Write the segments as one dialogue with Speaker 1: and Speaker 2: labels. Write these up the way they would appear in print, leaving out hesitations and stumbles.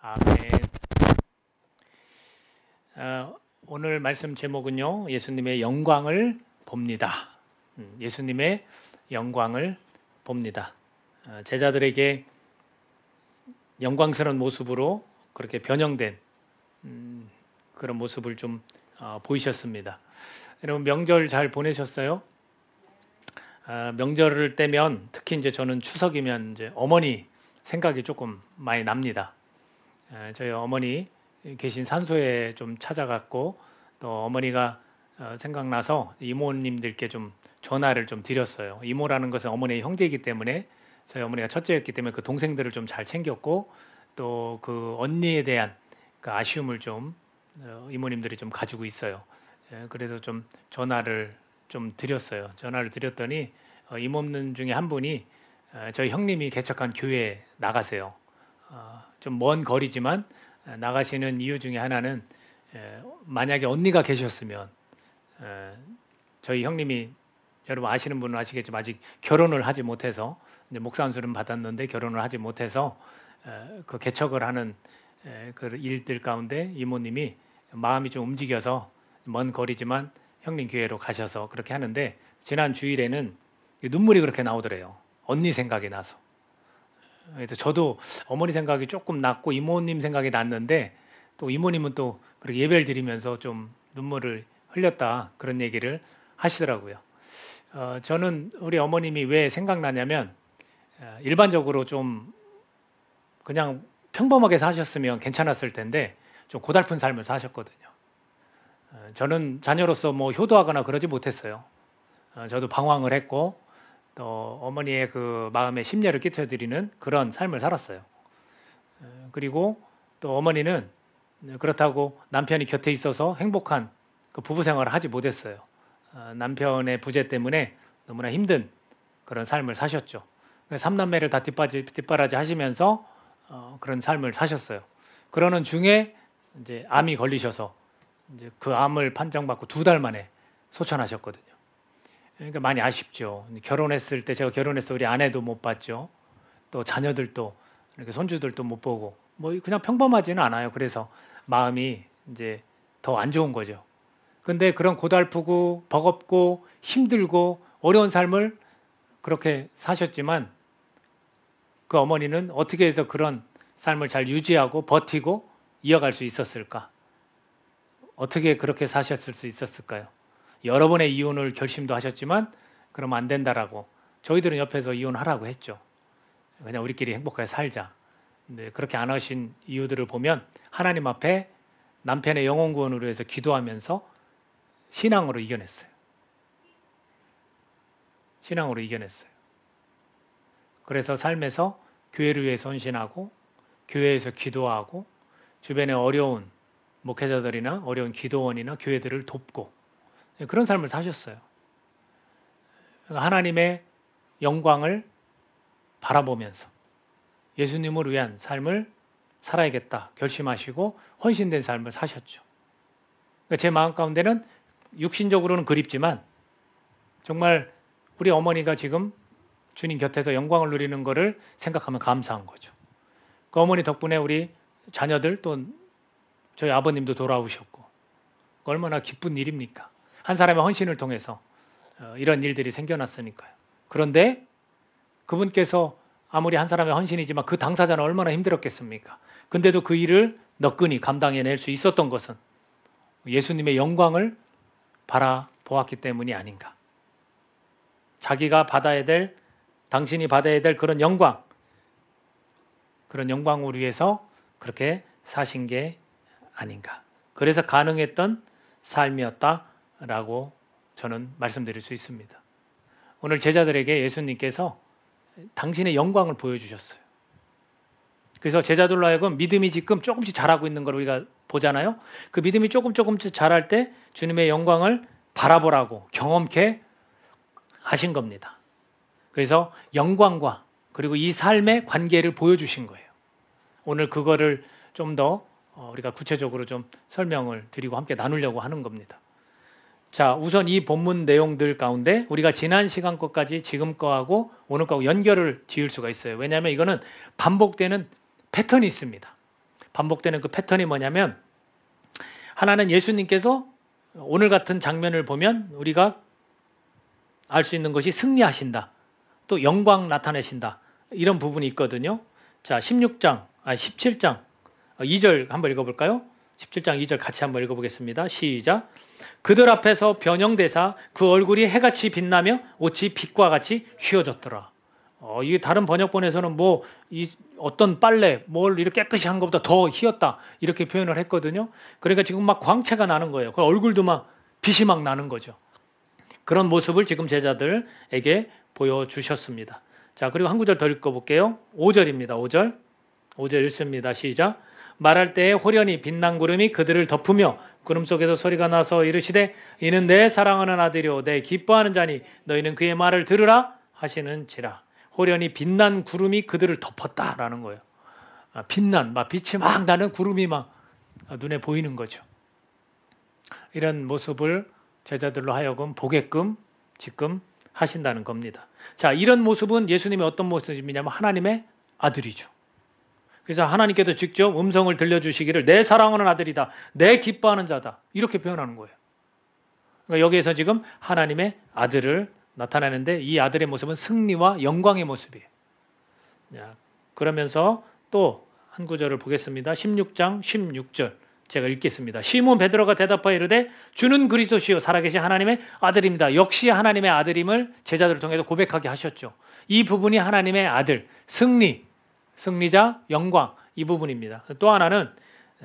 Speaker 1: 아멘. 오늘 말씀 제목은요, 예수님의 영광을 봅니다. 예수님의 영광을 봅니다. 제자들에게 영광스러운 모습으로 그렇게 변형된 그런 모습을 좀 보이셨습니다. 여러분 명절 잘 보내셨어요? 명절을 때면 특히 이제 저는 추석이면 이제 어머니 생각이 조금 많이 납니다. 저희 어머니 계신 산소에 좀 찾아갔고 또 어머니가 생각나서 이모님들께 좀 전화를 좀 드렸어요. 이모라는 것은 어머니의 형제이기 때문에 저희 어머니가 첫째였기 때문에 그 동생들을 좀 잘 챙겼고 또 그 언니에 대한 그 아쉬움을 좀 이모님들이 좀 가지고 있어요. 그래서 좀 전화를 좀 드렸어요. 전화를 드렸더니 이모님 중에 한 분이 저희 형님이 개척한 교회에 나가세요. 좀 먼 거리지만 나가시는 이유 중에 하나는 만약에 언니가 계셨으면 저희 형님이 여러분 아시는 분은 아시겠지만 아직 결혼을 하지 못해서 이제 목사 안수는 받았는데 결혼을 하지 못해서 그 개척을 하는 그 일들 가운데 이모님이 마음이 좀 움직여서 먼 거리지만 형님 교회로 가셔서 그렇게 하는데 지난 주일에는 눈물이 그렇게 나오더래요. 언니 생각이 나서. 그래서 저도 어머니 생각이 조금 났고 이모님 생각이 났는데 또 이모님은 또 그렇게 예배를 드리면서 좀 눈물을 흘렸다 그런 얘기를 하시더라고요. 저는 우리 어머님이 왜 생각나냐면 일반적으로 좀 그냥 평범하게 사셨으면 괜찮았을 텐데 좀 고달픈 삶을 사셨거든요. 저는 자녀로서 뭐 효도하거나 그러지 못했어요. 저도 방황을 했고 또 어머니의 그 마음에 심려를 끼쳐드리는 그런 삶을 살았어요. 그리고 또 어머니는 그렇다고 남편이 곁에 있어서 행복한 그 부부 생활을 하지 못했어요. 남편의 부재 때문에 너무나 힘든 그런 삶을 사셨죠. 삼남매를 다 뒷바라지 하시면서 그런 삶을 사셨어요. 그러는 중에 이제 암이 걸리셔서 이제 그 암을 판정받고 2달 만에 소천하셨거든요. 그러니까 많이 아쉽죠. 결혼했을 때 제가 결혼해서 우리 아내도 못 봤죠. 또 자녀들도 이렇게 손주들도 못 보고 뭐 그냥 평범하지는 않아요. 그래서 마음이 이제 더 안 좋은 거죠. 근데 그런 고달프고 버겁고 힘들고 어려운 삶을 그렇게 사셨지만 그 어머니는 어떻게 해서 그런 삶을 잘 유지하고 버티고 이어갈 수 있었을까? 어떻게 그렇게 사셨을 수 있었을까요? 여러 번의 이혼을 결심도 하셨지만 그러면 안 된다라고 저희들은 옆에서 이혼하라고 했죠. 그냥 우리끼리 행복하게 살자. 근데 그렇게 안 하신 이유들을 보면 하나님 앞에 남편의 영혼 구원으로 해서 기도하면서 신앙으로 이겨냈어요. 신앙으로 이겨냈어요. 그래서 삶에서 교회를 위해 헌신하고 교회에서 기도하고 주변의 어려운 목회자들이나 어려운 기도원이나 교회들을 돕고 그런 삶을 사셨어요. 하나님의 영광을 바라보면서 예수님을 위한 삶을 살아야겠다 결심하시고 헌신된 삶을 사셨죠. 제 마음 가운데는 육신적으로는 그립지만 정말 우리 어머니가 지금 주님 곁에서 영광을 누리는 것을 생각하면 감사한 거죠. 그 어머니 덕분에 우리 자녀들 또 저희 아버님도 돌아오셨고 얼마나 기쁜 일입니까? 한 사람의 헌신을 통해서 이런 일들이 생겨났으니까요. 그런데 그분께서 아무리 한 사람의 헌신이지만 그 당사자는 얼마나 힘들었겠습니까? 근데도 그 일을 너끈히 감당해낼 수 있었던 것은 예수님의 영광을 바라보았기 때문이 아닌가. 자기가 받아야 될, 당신이 받아야 될 그런 영광을 위해서 그렇게 사신 게 아닌가. 그래서 가능했던 삶이었다라고 저는 말씀드릴 수 있습니다. 오늘 제자들에게 예수님께서 당신의 영광을 보여주셨어요. 그래서 제자들로 하여금 믿음이 지금 조금씩 자라고 있는 걸 우리가 보잖아요. 그 믿음이 조금씩 자랄 때 주님의 영광을 바라보라고 경험케 하신 겁니다. 그래서 영광과 그리고 이 삶의 관계를 보여주신 거예요. 오늘 그거를 좀 더 우리가 구체적으로 좀 설명을 드리고 함께 나누려고 하는 겁니다. 자, 우선 이 본문 내용들 가운데 우리가 지난 시간 것까지 지금 거하고 오늘 거하고 연결을 지을 수가 있어요. 왜냐하면 이거는 반복되는 패턴이 있습니다. 반복되는 그 패턴이 뭐냐면, 하나는 예수님께서 오늘 같은 장면을 보면 우리가 알 수 있는 것이 승리하신다, 또 영광 나타내신다, 이런 부분이 있거든요. 자, 17장 2절 한번 읽어볼까요? 17장 2절 같이 한번 읽어보겠습니다. 시작. 그들 앞에서 변형되사 그 얼굴이 해같이 빛나며 옷이 빛과 같이 휘어졌더라. 이게 다른 번역본에서는 어떤 빨래 뭘 이렇게 깨끗이 한 것보다 더 휘었다, 이렇게 표현을 했거든요. 그러니까 지금 막 광채가 나는 거예요. 그 얼굴도 막 빛이 막 나는 거죠. 그런 모습을 지금 제자들에게 보여주셨습니다. 자, 그리고 한 구절 더 읽어볼게요. 5절입니다. 5절 읽습니다. 시작. 말할 때에 호련히 빛난 구름이 그들을 덮으며 구름 속에서 소리가 나서 이르시되 이는 내 사랑하는 아들이요 내 기뻐하는 자니 너희는 그의 말을 들으라 하시는지라. 호련히 빛난 구름이 그들을 덮었다라는 거예요. 빛이 막 나는 구름이 막 눈에 보이는 거죠. 이런 모습을 제자들로 하여금 보게끔 지금 하신다는 겁니다. 자, 이런 모습은 예수님의 어떤 모습이냐면 하나님의 아들이죠. 그래서 하나님께서 직접 음성을 들려주시기를 내 사랑하는 아들이다, 내 기뻐하는 자다, 이렇게 표현하는 거예요. 그러니까 여기에서 지금 하나님의 아들을 나타내는데, 이 아들의 모습은 승리와 영광의 모습이에요. 자, 그러면서 또 한 구절을 보겠습니다. 16장 16절 제가 읽겠습니다. 시몬 베드로가 대답하여 이르되 주는 그리스도시요 살아계신 하나님의 아들입니다. 역시 하나님의 아들임을 제자들을 통해서 고백하게 하셨죠. 이 부분이 하나님의 아들, 승리자, 영광, 이 부분입니다. 또 하나는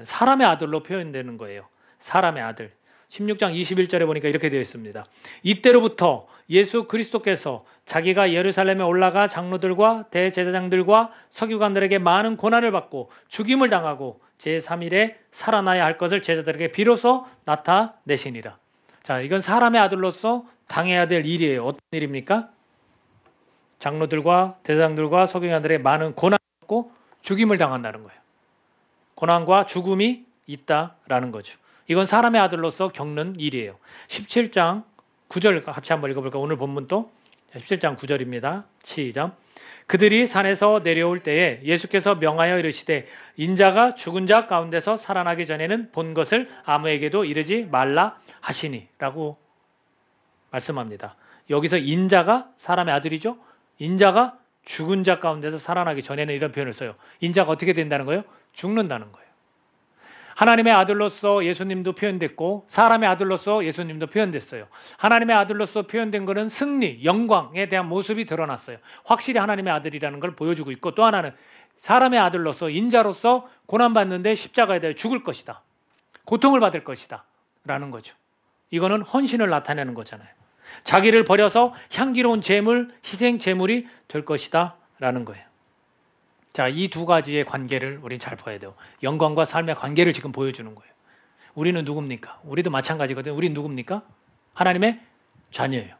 Speaker 1: 사람의 아들로 표현되는 거예요. 사람의 아들. 16장 21절에 보니까 이렇게 되어 있습니다. 이때로부터 예수 그리스도께서 자기가 예루살렘에 올라가 장로들과 대제사장들과 서기관들에게 많은 고난을 받고 죽임을 당하고 제3일에 살아나야 할 것을 제자들에게 비로소 나타내시니라. 자, 이건 사람의 아들로서 당해야 될 일이에요. 어떤 일입니까? 장로들과 대제사장들과 서기관들에게 많은 고난을 받고 죽임을 당한다는 거예요. 고난과 죽음이 있다라는 거죠. 이건 사람의 아들로서 겪는 일이에요. 17장 9절 같이 한번 읽어볼까요? 오늘 본문도 17장 9절입니다. 시작. 그들이 산에서 내려올 때에 예수께서 명하여 이르시되 인자가 죽은 자 가운데서 살아나기 전에는 본 것을 아무에게도 이르지 말라 하시니 라고 말씀합니다. 여기서 인자가 사람의 아들이죠. 인자가 죽은 자 가운데서 살아나기 전에는 이런 표현을 써요. 인자가 어떻게 된다는 거예요? 죽는다는 거예요. 하나님의 아들로서 예수님도 표현됐고 사람의 아들로서 예수님도 표현됐어요. 하나님의 아들로서 표현된 것은 승리, 영광에 대한 모습이 드러났어요. 확실히 하나님의 아들이라는 걸 보여주고 있고, 또 하나는 사람의 아들로서 인자로서 고난받는데 십자가에 대해 죽을 것이다, 고통을 받을 것이다 라는 거죠. 이거는 헌신을 나타내는 거잖아요. 자기를 버려서 향기로운 제물, 희생 제물이 될 것이다 라는 거예요. 자, 이 두 가지의 관계를 우리 잘 봐야 돼요. 영광과 삶의 관계를 지금 보여주는 거예요. 우리는 누굽니까? 우리도 마찬가지거든요. 우리는 누굽니까? 하나님의 자녀예요.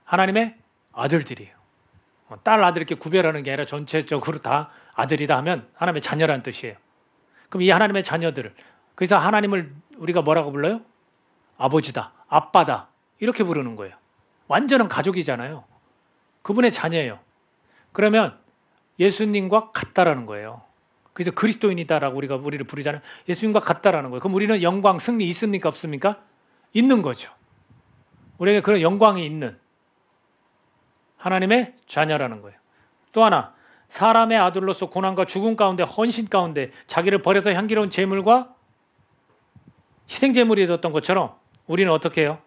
Speaker 1: 하나님의 아들들이에요. 딸, 아들 이렇게 구별하는 게 아니라 전체적으로 다 아들이다 하면 하나님의 자녀라는 뜻이에요. 그럼 이 하나님의 자녀들을, 그래서 하나님을 우리가 뭐라고 불러요? 아버지다, 아빠다, 이렇게 부르는 거예요. 완전한 가족이잖아요. 그분의 자녀예요. 그러면 예수님과 같다라는 거예요. 그래서 그리스도인이다라고 우리를 부르잖아요. 예수님과 같다라는 거예요. 그럼 우리는 영광, 승리 있습니까? 없습니까? 있는 거죠. 우리에게 그런 영광이 있는 하나님의 자녀라는 거예요. 또 하나, 사람의 아들로서 고난과 죽음 가운데, 헌신 가운데 자기를 버려서 향기로운 제물과 희생 제물이 되었던 것처럼 우리는 어떻게 해요?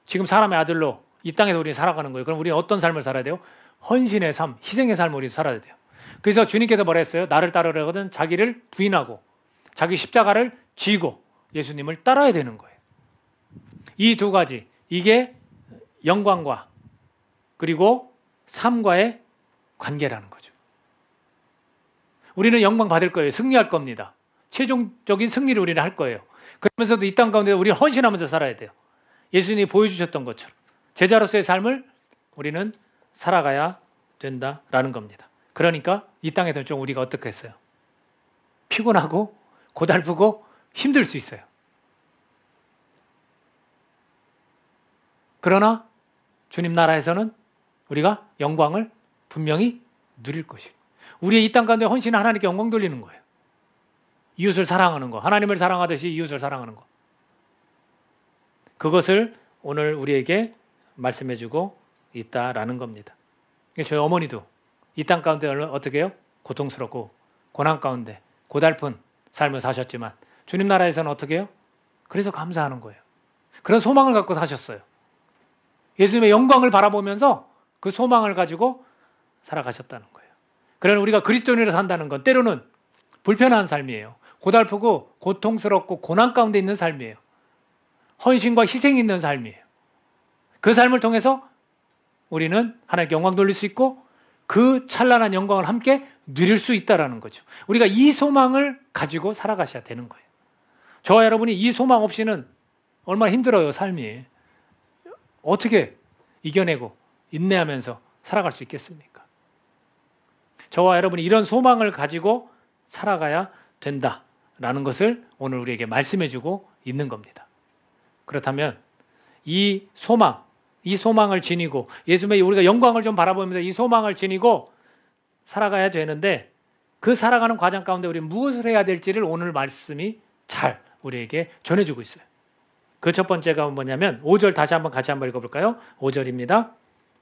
Speaker 1: 지금 사람의 아들로 이 땅에서 우리는 살아가는 거예요. 그럼 우리는 어떤 삶을 살아야 돼요? 헌신의 삶, 희생의 삶을 우리 살아야 돼요. 그래서 주님께서 뭐라 했어요? 나를 따르려거든 자기를 부인하고 자기 십자가를 지고 예수님을 따라야 되는 거예요. 이 두 가지, 이게 영광과 그리고 삶과의 관계라는 거죠. 우리는 영광 받을 거예요. 승리할 겁니다. 최종적인 승리를 우리는 할 거예요. 그러면서도 이 땅 가운데 우리는 헌신하면서 살아야 돼요. 예수님이 보여주셨던 것처럼 제자로서의 삶을 우리는 살아가야 된다라는 겁니다. 그러니까 이 땅에서 좀 우리가 어떻게 했어요? 피곤하고 고달프고 힘들 수 있어요. 그러나 주님 나라에서는 우리가 영광을 분명히 누릴 것이에요. 우리의 이 땅 가운데 헌신은 하나님께 영광 돌리는 거예요. 이웃을 사랑하는 거, 하나님을 사랑하듯이 이웃을 사랑하는 거. 그것을 오늘 우리에게 말씀해주고 있다라는 겁니다. 저희 어머니도 이 땅 가운데 어떻게 해요? 고통스럽고 고난 가운데 고달픈 삶을 사셨지만 주님 나라에서는 어떻게 해요? 그래서 감사하는 거예요. 그런 소망을 갖고 사셨어요. 예수님의 영광을 바라보면서 그 소망을 가지고 살아가셨다는 거예요. 그러나 우리가 그리스도인으로 산다는 건 때로는 불편한 삶이에요. 고달프고 고통스럽고 고난 가운데 있는 삶이에요. 헌신과 희생이 있는 삶이에요. 그 삶을 통해서 우리는 하나님께 영광 돌릴 수 있고 그 찬란한 영광을 함께 누릴 수 있다는 거죠. 우리가 이 소망을 가지고 살아가셔야 되는 거예요. 저와 여러분이 이 소망 없이는 얼마나 힘들어요, 삶이. 어떻게 이겨내고 인내하면서 살아갈 수 있겠습니까? 저와 여러분이 이런 소망을 가지고 살아가야 된다라는 것을 오늘 우리에게 말씀해주고 있는 겁니다. 그렇다면 이 소망을 지니고 예수님의 우리가 영광을 좀 바라보면서 이 소망을 지니고 살아가야 되는데 그 살아가는 과정 가운데 우리 무엇을 해야 될지를 오늘 말씀이 잘 우리에게 전해주고 있어요. 그 첫 번째가 뭐냐면 5절 다시 한번 같이 한번 읽어볼까요? 5절입니다.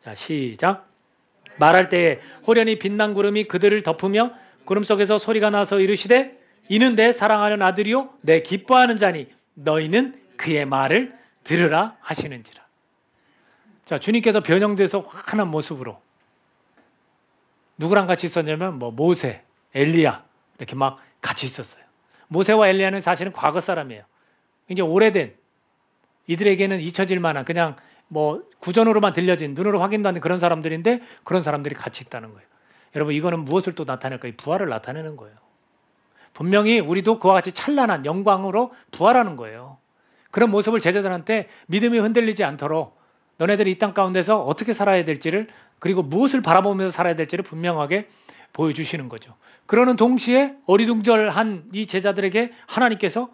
Speaker 1: 자, 시작. 말할 때에 호련히 빛난 구름이 그들을 덮으며 구름 속에서 소리가 나서 이르시되 이는 내 사랑하는 아들이요 내 기뻐하는 자니 너희는 그의 말을 들으라 하시는지라. 자, 주님께서 변형돼서 환한 모습으로 누구랑 같이 있었냐면 모세, 엘리야 이렇게 막 같이 있었어요. 모세와 엘리야는 사실은 과거 사람이에요. 이제 오래된 이들에게는 잊혀질 만한 그냥 구전으로만 들려진 눈으로 확인도 안 된 그런 사람들인데 그런 사람들이 같이 있다는 거예요. 여러분 이거는 무엇을 또 나타낼까요? 부활을 나타내는 거예요. 분명히 우리도 그와 같이 찬란한 영광으로 부활하는 거예요. 그런 모습을 제자들한테 믿음이 흔들리지 않도록 너네들이 이 땅 가운데서 어떻게 살아야 될지를 그리고 무엇을 바라보면서 살아야 될지를 분명하게 보여주시는 거죠. 그러는 동시에 어리둥절한 이 제자들에게 하나님께서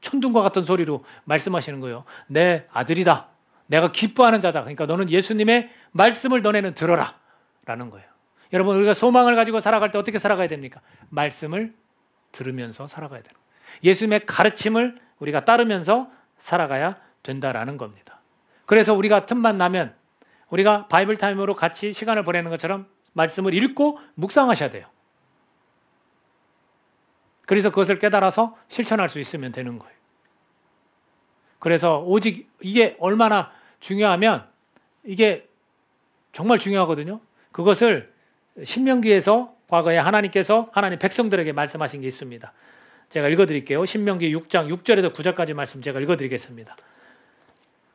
Speaker 1: 천둥과 같은 소리로 말씀하시는 거예요. 내 아들이다. 내가 기뻐하는 자다. 그러니까 너는 예수님의 말씀을 너네는 들어라 라는 거예요. 여러분 우리가 소망을 가지고 살아갈 때 어떻게 살아가야 됩니까? 말씀을 들으면서 살아가야 돼요. 예수님의 가르침을 우리가 따르면서 살아가야 된다라는 겁니다. 그래서 우리가 틈만 나면 우리가 바이블 타임으로 같이 시간을 보내는 것처럼 말씀을 읽고 묵상하셔야 돼요. 그래서 그것을 깨달아서 실천할 수 있으면 되는 거예요. 그래서 오직 이게 얼마나 중요하면 이게 정말 중요하거든요. 그것을 신명기에서 과거에 하나님께서 하나님 백성들에게 말씀하신 게 있습니다. 제가 읽어드릴게요. 신명기 6장 6절에서 9절까지 말씀 제가 읽어드리겠습니다.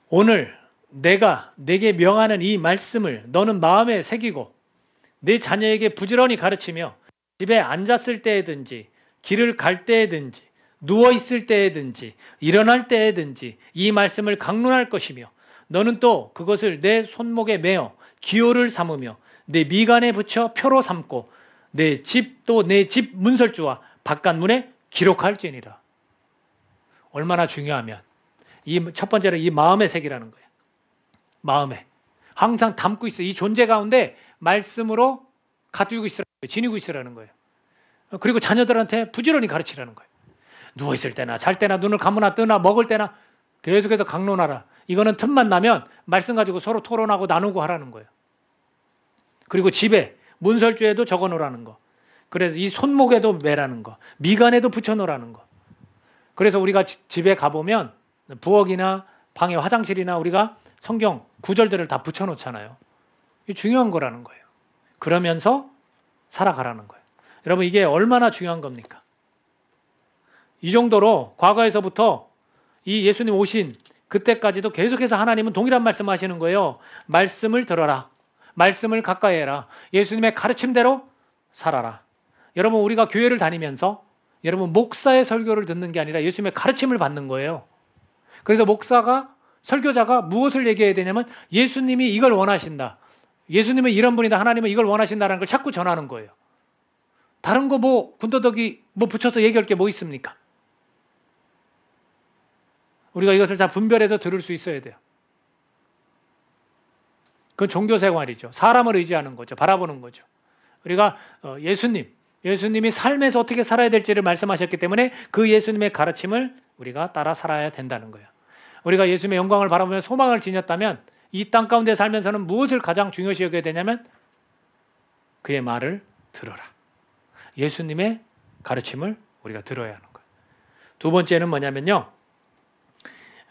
Speaker 1: 오늘 내가 내게 명하는 이 말씀을 너는 마음에 새기고 내 자녀에게 부지런히 가르치며 집에 앉았을 때에든지 길을 갈 때에든지 누워있을 때에든지 일어날 때에든지 이 말씀을 강론할 것이며 너는 또 그것을 내 손목에 매어 기호를 삼으며 내 미간에 붙여 표로 삼고 내 집 또 내 집 문설주와 바깥문에 기록할지니라. 얼마나 중요하면 이 첫 번째로 이 마음의 색이라는 거예요. 마음에 항상 담고 있어. 이 존재 가운데 말씀으로 가두고 있으라는 거예요. 지니고 있으라는 거예요. 그리고 자녀들한테 부지런히 가르치라는 거예요. 누워있을 때나 잘 때나 눈을 감으나 뜨나 먹을 때나 계속해서 강론하라. 이거는 틈만 나면 말씀 가지고 서로 토론하고 나누고 하라는 거예요. 그리고 집에 문설주에도 적어놓으라는 거. 그래서 이 손목에도 매라는 거. 미간에도 붙여놓으라는 거. 그래서 우리가 집에 가보면 부엌이나 방에 화장실이나 우리가 성경 구절들을 다 붙여놓잖아요. 이게 중요한 거라는 거예요. 그러면서 살아가라는 거예요. 여러분 이게 얼마나 중요한 겁니까? 이 정도로 과거에서부터 이 예수님 오신 그때까지도 계속해서 하나님은 동일한 말씀을 하시는 거예요. 말씀을 들어라. 말씀을 가까이 해라. 예수님의 가르침대로 살아라. 여러분 우리가 교회를 다니면서 여러분 목사의 설교를 듣는 게 아니라 예수님의 가르침을 받는 거예요. 그래서 목사가 설교자가 무엇을 얘기해야 되냐면 예수님이 이걸 원하신다. 예수님은 이런 분이다. 하나님은 이걸 원하신다는 걸 자꾸 전하는 거예요. 다른 거 군더더기 붙여서 얘기할 게 뭐 있습니까? 우리가 이것을 잘 분별해서 들을 수 있어야 돼요. 그건 종교생활이죠. 사람을 의지하는 거죠. 바라보는 거죠. 우리가 예수님이 삶에서 어떻게 살아야 될지를 말씀하셨기 때문에 그 예수님의 가르침을 우리가 따라 살아야 된다는 거예요. 우리가 예수님의 영광을 바라보며 소망을 지녔다면 이 땅 가운데 살면서는 무엇을 가장 중요시 여겨야 되냐면 그의 말을 들어라. 예수님의 가르침을 우리가 들어야 하는 거예요. 두 번째는 뭐냐면요.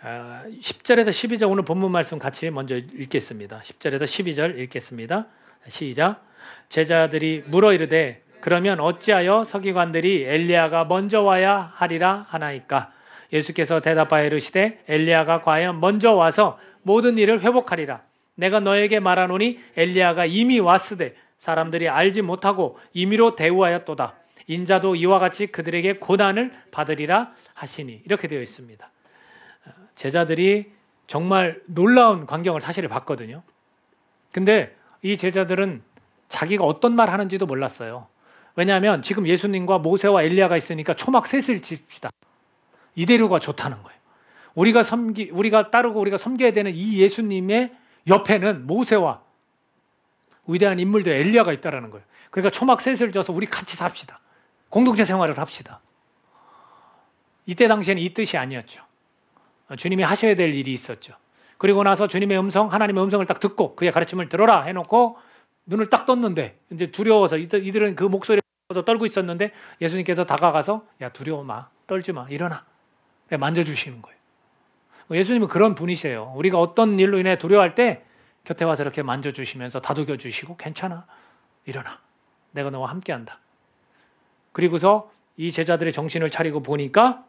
Speaker 1: 10절에서 12절 오늘 본문 말씀 같이 먼저 읽겠습니다. 10절에서 12절 읽겠습니다. 시작. 제자들이 물어 이르되 그러면 어찌하여 서기관들이 엘리야가 먼저 와야 하리라 하나이까? 예수께서 대답하여 이르시되 엘리야가 과연 먼저 와서 모든 일을 회복하리라. 내가 너에게 말하노니 엘리야가 이미 왔으되 사람들이 알지 못하고 임의로 대우하였도다. 인자도 이와 같이 그들에게 고난을 받으리라 하시니. 이렇게 되어 있습니다. 제자들이 정말 놀라운 광경을 사실을 봤거든요. 근데 이 제자들은 자기가 어떤 말 하는지도 몰랐어요. 왜냐하면 지금 예수님과 모세와 엘리야가 있으니까 초막 셋을 집시다. 이대로가 좋다는 거예요. 우리가 따르고 우리가 섬겨야 되는 이 예수님의 옆에는 모세와 위대한 인물들 엘리야가 있다라는 거예요. 그러니까 초막 셋을 져서 우리 같이 삽시다. 공동체 생활을 합시다. 이때 당시에는 이 뜻이 아니었죠. 주님이 하셔야 될 일이 있었죠. 그리고 나서 주님의 음성, 하나님의 음성을 딱 듣고 그의 가르침을 들어라 해놓고 눈을 딱 떴는데 이제 두려워서 이들은 그 목소리에 떨고 있었는데 예수님께서 다가가서 야 두려워 마, 떨지 마, 일어나. 만져주시는 거예요. 예수님은 그런 분이세요. 우리가 어떤 일로 인해 두려워할 때 곁에 와서 이렇게 만져주시면서 다독여 주시고 괜찮아, 일어나. 내가 너와 함께한다. 그리고서 이 제자들의 정신을 차리고 보니까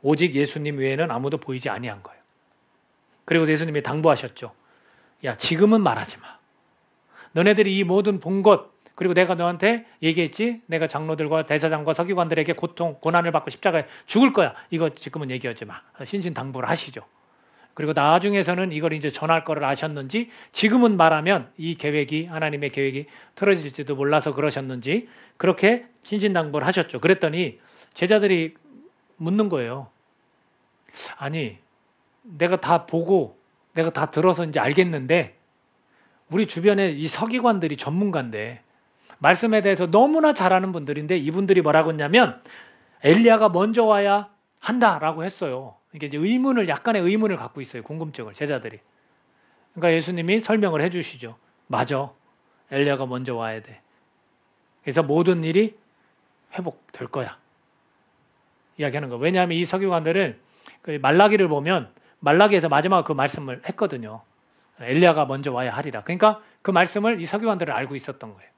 Speaker 1: 오직 예수님 외에는 아무도 보이지 아니한 거예요. 그리고 예수님이 당부하셨죠. 야 지금은 말하지 마. 너네들이 이 모든 본 것 그리고 내가 너한테 얘기했지. 내가 장로들과 대사장과 서기관들에게 고난을 받고 십자가에 죽을 거야. 이거 지금은 얘기하지 마. 신신당부를 하시죠. 그리고 나중에서는 이걸 이제 전할 거를 아셨는지 지금은 말하면 이 계획이 하나님의 계획이 틀어질지도 몰라서 그러셨는지 그렇게 신신당부를 하셨죠. 그랬더니 제자들이 묻는 거예요. 아니 내가 다 보고 내가 다 들어서 이제 알겠는데 우리 주변에 이 서기관들이 전문가인데 말씀에 대해서 너무나 잘 아는 분들인데 이분들이 뭐라고 했냐면 엘리야가 먼저 와야 한다라고 했어요. 이게 이제 약간의 의문을 갖고 있어요. 궁금증을 제자들이. 그러니까 예수님이 설명을 해주시죠. 맞아. 엘리야가 먼저 와야 돼. 그래서 모든 일이 회복될 거야. 이야기하는 거예요. 왜냐하면 이 서기관들은 그 말라기를 보면 말라기에서 마지막 그 말씀을 했거든요. 엘리야가 먼저 와야 하리라. 그러니까 그 말씀을 이 서기관들은 알고 있었던 거예요.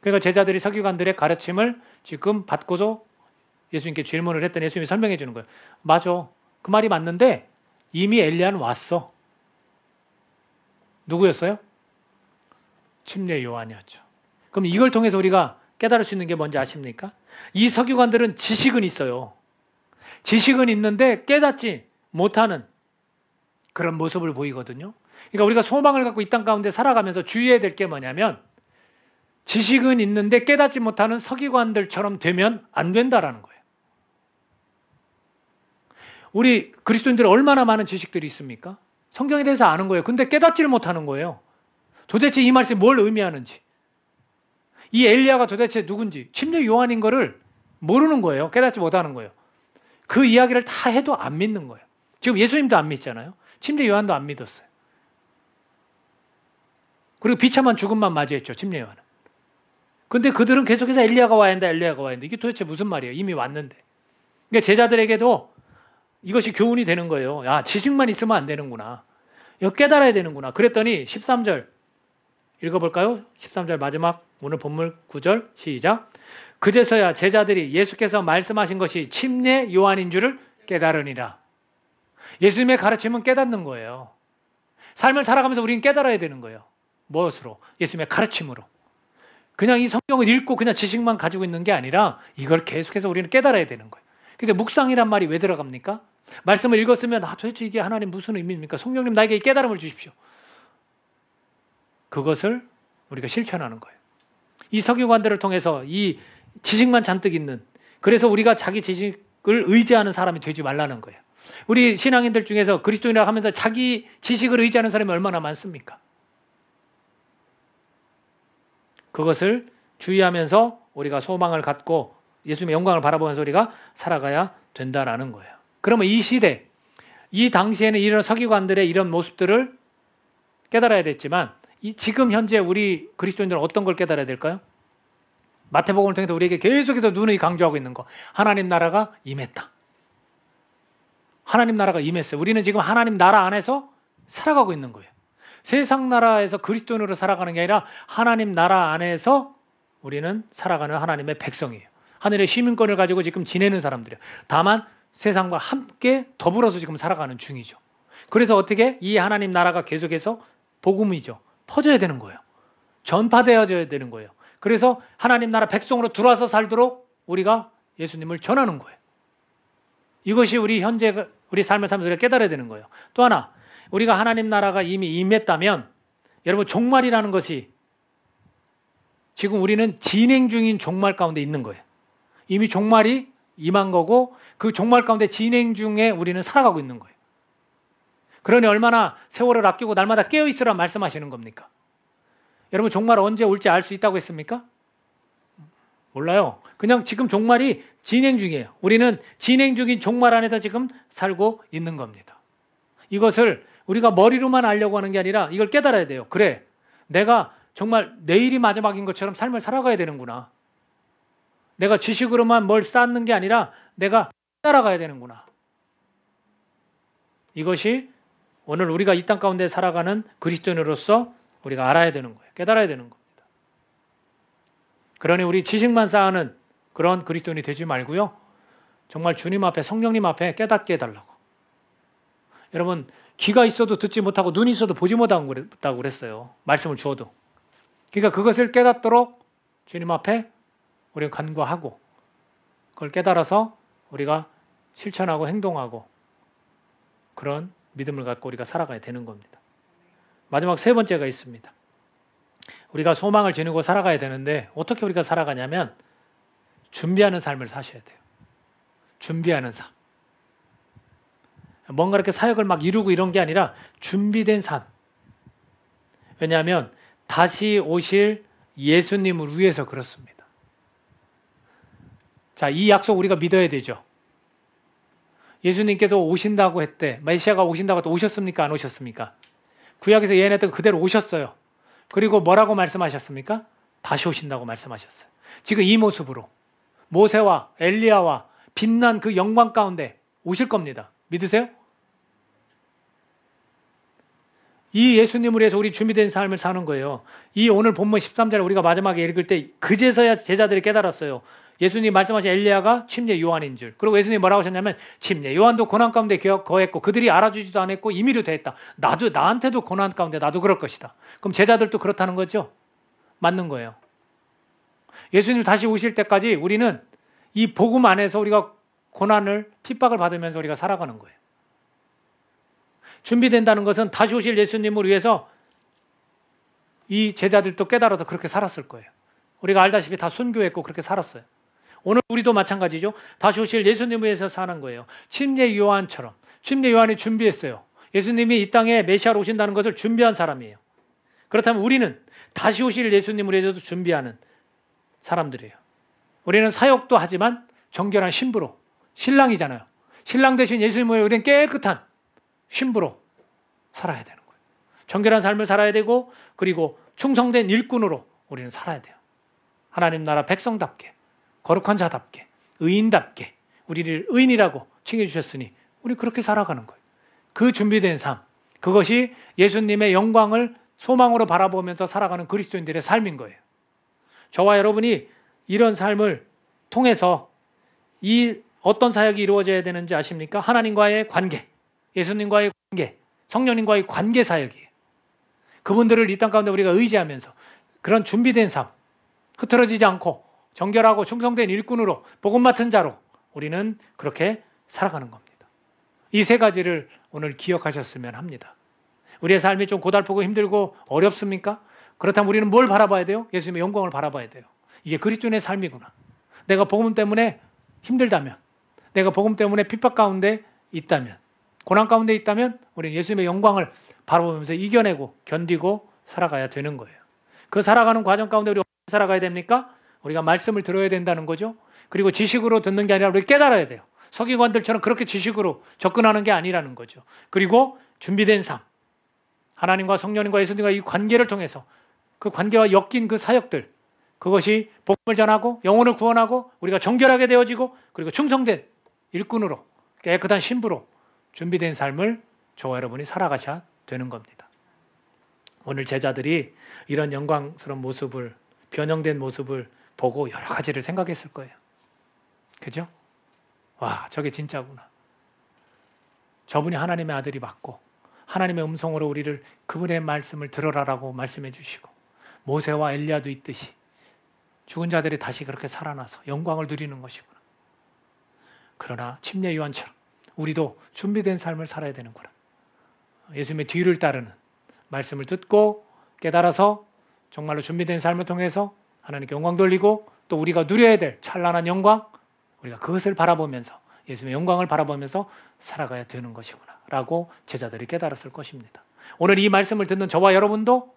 Speaker 1: 그러니까 제자들이 서기관들의 가르침을 지금 받고서 예수님께 질문을 했더니 예수님이 설명해 주는 거예요. 맞아. 그 말이 맞는데 이미 엘리야는 왔어. 누구였어요? 침례 요한이었죠. 그럼 이걸 통해서 우리가 깨달을 수 있는 게 뭔지 아십니까? 이 서기관들은 지식은 있어요. 지식은 있는데 깨닫지 못하는 그런 모습을 보이거든요. 그러니까 우리가 소망을 갖고 이 땅 가운데 살아가면서 주의해야 될 게 뭐냐면 지식은 있는데 깨닫지 못하는 서기관들처럼 되면 안 된다라는 거예요. 우리 그리스도인들은 얼마나 많은 지식들이 있습니까? 성경에 대해서 아는 거예요. 근데 깨닫지를 못하는 거예요. 도대체 이 말씀이 뭘 의미하는지, 이 엘리야가 도대체 누군지, 침례 요한인 거를 모르는 거예요. 깨닫지 못하는 거예요. 그 이야기를 다 해도 안 믿는 거예요. 지금 예수님도 안 믿잖아요. 침례 요한도 안 믿었어요. 그리고 비참한 죽음만 맞이했죠. 침례 요한은. 근데 그들은 계속해서 엘리야가 와야 한다, 엘리야가 와야 한다. 이게 도대체 무슨 말이에요? 이미 왔는데. 그러니까 제자들에게도 이것이 교훈이 되는 거예요. 야, 지식만 있으면 안 되는구나. 이거 깨달아야 되는구나. 그랬더니 13절 읽어볼까요? 13절 마지막 오늘 본문 9절 시작. 그제서야 제자들이 예수께서 말씀하신 것이 침례 요한인 줄을 깨달으니라. 예수님의 가르침은 깨닫는 거예요. 삶을 살아가면서 우리는 깨달아야 되는 거예요. 무엇으로? 예수님의 가르침으로. 그냥 이 성경을 읽고 그냥 지식만 가지고 있는 게 아니라 이걸 계속해서 우리는 깨달아야 되는 거예요. 근데 묵상이란 말이 왜 들어갑니까? 말씀을 읽었으면 도대체 이게 하나님 무슨 의미입니까? 성령님 나에게 이 깨달음을 주십시오. 그것을 우리가 실천하는 거예요. 이 서기관들을 통해서 이 지식만 잔뜩 있는, 그래서 우리가 자기 지식을 의지하는 사람이 되지 말라는 거예요. 우리 신앙인들 중에서 그리스도인이라고 하면서 자기 지식을 의지하는 사람이 얼마나 많습니까? 그것을 주의하면서 우리가 소망을 갖고 예수님의 영광을 바라보면서 우리가 살아가야 된다라는 거예요. 그러면 이 시대, 이 당시에는 이런 서기관들의 이런 모습들을 깨달아야 됐지만 지금 현재 우리 그리스도인들은 어떤 걸 깨달아야 될까요? 마태복음을 통해서 우리에게 계속해서 눈이 강조하고 있는 거, 하나님 나라가 임했다. 하나님 나라가 임했어요. 우리는 지금 하나님 나라 안에서 살아가고 있는 거예요. 세상 나라에서 그리스도인으로 살아가는 게 아니라 하나님 나라 안에서 우리는 살아가는 하나님의 백성이에요. 하늘의 시민권을 가지고 지금 지내는 사람들이에요. 다만 세상과 함께 더불어서 지금 살아가는 중이죠. 그래서 어떻게 이 하나님 나라가 계속해서 복음이죠. 퍼져야 되는 거예요. 전파되어져야 되는 거예요. 그래서 하나님 나라 백성으로 들어와서 살도록 우리가 예수님을 전하는 거예요. 이것이 우리 현재 우리 삶을 살면서 우리가 깨달아야 되는 거예요. 또 하나, 우리가 하나님 나라가 이미 임했다면 여러분 종말이라는 것이 지금 우리는 진행 중인 종말 가운데 있는 거예요. 이미 종말이 임한 거고 그 종말 가운데 진행 중에 우리는 살아가고 있는 거예요. 그러니 얼마나 세월을 아끼고 날마다 깨어있으라 말씀하시는 겁니까? 여러분 종말 언제 올지 알 수 있다고 했습니까? 몰라요. 그냥 지금 종말이 진행 중이에요. 우리는 진행 중인 종말 안에서 지금 살고 있는 겁니다. 이것을 우리가 머리로만 알려고 하는 게 아니라 이걸 깨달아야 돼요. 그래, 내가 정말 내일이 마지막인 것처럼 삶을 살아가야 되는구나. 내가 지식으로만 뭘 쌓는 게 아니라 내가 따라가야 되는구나. 이것이 오늘 우리가 이 땅 가운데 살아가는 그리스도인으로서 우리가 알아야 되는 거예요. 깨달아야 되는 겁니다. 그러니 우리 지식만 쌓는 그런 그리스도인이 되지 말고요. 정말 주님 앞에 성령님 앞에 깨닫게 해달라고. 여러분 귀가 있어도 듣지 못하고 눈이 있어도 보지 못한다고 그랬어요. 말씀을 주어도. 그러니까 그것을 깨닫도록 주님 앞에 우리가 간구하고 그걸 깨달아서 우리가 실천하고 행동하고 그런 믿음을 갖고 우리가 살아가야 되는 겁니다. 마지막 세 번째가 있습니다. 우리가 소망을 지니고 살아가야 되는데 어떻게 우리가 살아가냐면 준비하는 삶을 사셔야 돼요. 준비하는 삶. 뭔가 이렇게 사역을 막 이루고 이런 게 아니라 준비된 삶. 왜냐하면 다시 오실 예수님을 위해서 그렇습니다. 자, 이 약속 우리가 믿어야 되죠. 예수님께서 오신다고 했대. 메시아가 오신다고 했대. 오셨습니까? 안 오셨습니까? 구약에서 예언했던 그대로 오셨어요. 그리고 뭐라고 말씀하셨습니까? 다시 오신다고 말씀하셨어요. 지금 이 모습으로 모세와 엘리야와 빛난 그 영광 가운데 오실 겁니다. 믿으세요? 이 예수님을 위해서 우리 준비된 삶을 사는 거예요. 이 오늘 본문 13절 우리가 마지막에 읽을 때 그제서야 제자들이 깨달았어요. 예수님 말씀하신 엘리야가 침례 요한인 줄. 그리고 예수님이 뭐라고 하셨냐면 침례 요한도 고난 가운데 거했고 그들이 알아주지도 않았고 임의로 대했다. 나한테도 고난 가운데 나도 그럴 것이다. 그럼 제자들도 그렇다는 거죠? 맞는 거예요. 예수님 다시 오실 때까지 우리는 이 복음 안에서 우리가 고난을 핍박을 받으면서 우리가 살아가는 거예요. 준비된다는 것은 다시 오실 예수님을 위해서 이 제자들도 깨달아서 그렇게 살았을 거예요. 우리가 알다시피 다 순교했고 그렇게 살았어요. 오늘 우리도 마찬가지죠. 다시 오실 예수님을 위해서 사는 거예요. 침례 요한처럼. 침례 요한이 준비했어요. 예수님이 이 땅에 메시아로 오신다는 것을 준비한 사람이에요. 그렇다면 우리는 다시 오실 예수님을 위해서도 준비하는 사람들이에요. 우리는 사역도 하지만 정결한 신부로, 신랑이잖아요. 신랑 대신 예수님을 위해 우리는 깨끗한 신부로 살아야 되는 거예요. 정결한 삶을 살아야 되고 그리고 충성된 일꾼으로 우리는 살아야 돼요. 하나님 나라 백성답게, 거룩한 자답게, 의인답게 우리를 의인이라고 칭해주셨으니 우리 그렇게 살아가는 거예요. 그 준비된 삶, 그것이 예수님의 영광을 소망으로 바라보면서 살아가는 그리스도인들의 삶인 거예요. 저와 여러분이 이런 삶을 통해서 이 어떤 사역이 이루어져야 되는지 아십니까? 하나님과의 관계, 예수님과의 관계, 성령님과의 관계 사역이에요. 그분들을 이 땅 가운데 우리가 의지하면서 그런 준비된 삶, 흐트러지지 않고 정결하고 충성된 일꾼으로 복음 맡은 자로 우리는 그렇게 살아가는 겁니다. 이 세 가지를 오늘 기억하셨으면 합니다. 우리의 삶이 좀 고달프고 힘들고 어렵습니까? 그렇다면 우리는 뭘 바라봐야 돼요? 예수님의 영광을 바라봐야 돼요. 이게 그리스도인의 삶이구나. 내가 복음 때문에 힘들다면, 내가 복음 때문에 핍박 가운데 있다면, 고난 가운데 있다면 우리는 예수님의 영광을 바라보면서 이겨내고 견디고 살아가야 되는 거예요. 그 살아가는 과정 가운데 우리 살아가야 됩니까? 우리가 말씀을 들어야 된다는 거죠. 그리고 지식으로 듣는 게 아니라 우리 깨달아야 돼요. 서기관들처럼 그렇게 지식으로 접근하는 게 아니라는 거죠. 그리고 준비된 삶, 하나님과 성령님과 예수님과 이 관계를 통해서 그 관계와 엮인 그 사역들, 그것이 복음을 전하고 영혼을 구원하고 우리가 정결하게 되어지고 그리고 충성된 일꾼으로 깨끗한 신부로 준비된 삶을 저와 여러분이 살아가셔야 되는 겁니다. 오늘 제자들이 이런 영광스러운 모습을, 변형된 모습을 보고 여러 가지를 생각했을 거예요. 그죠? 와, 저게 진짜구나. 저분이 하나님의 아들이 맞고 하나님의 음성으로 우리를 그분의 말씀을 들어라라고 말씀해 주시고 모세와 엘리야도 있듯이 죽은 자들이 다시 그렇게 살아나서 영광을 누리는 것이구나. 그러나 침례 요한처럼 우리도 준비된 삶을 살아야 되는구나. 예수님의 뒤를 따르는 말씀을 듣고 깨달아서 정말로 준비된 삶을 통해서 하나님께 영광 돌리고 또 우리가 누려야 될 찬란한 영광, 우리가 그것을 바라보면서 예수님의 영광을 바라보면서 살아가야 되는 것이구나 라고 제자들이 깨달았을 것입니다. 오늘 이 말씀을 듣는 저와 여러분도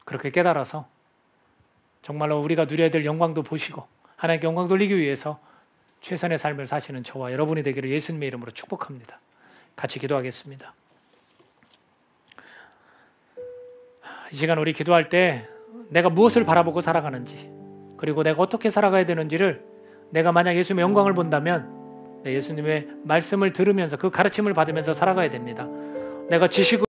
Speaker 1: 그렇게 깨달아서 정말로 우리가 누려야 될 영광도 보시고 하나님께 영광 돌리기 위해서 최선의 삶을 사시는 저와 여러분이 되기를 예수님의 이름으로 축복합니다. 같이 기도하겠습니다. 이 시간 우리 기도할 때 내가 무엇을 바라보고 살아가는지, 그리고 내가 어떻게 살아가야 되는지를, 내가 만약 예수님의 영광을 본다면 예수님의 말씀을 들으면서 그 가르침을 받으면서 살아가야 됩니다. 내가 지식으로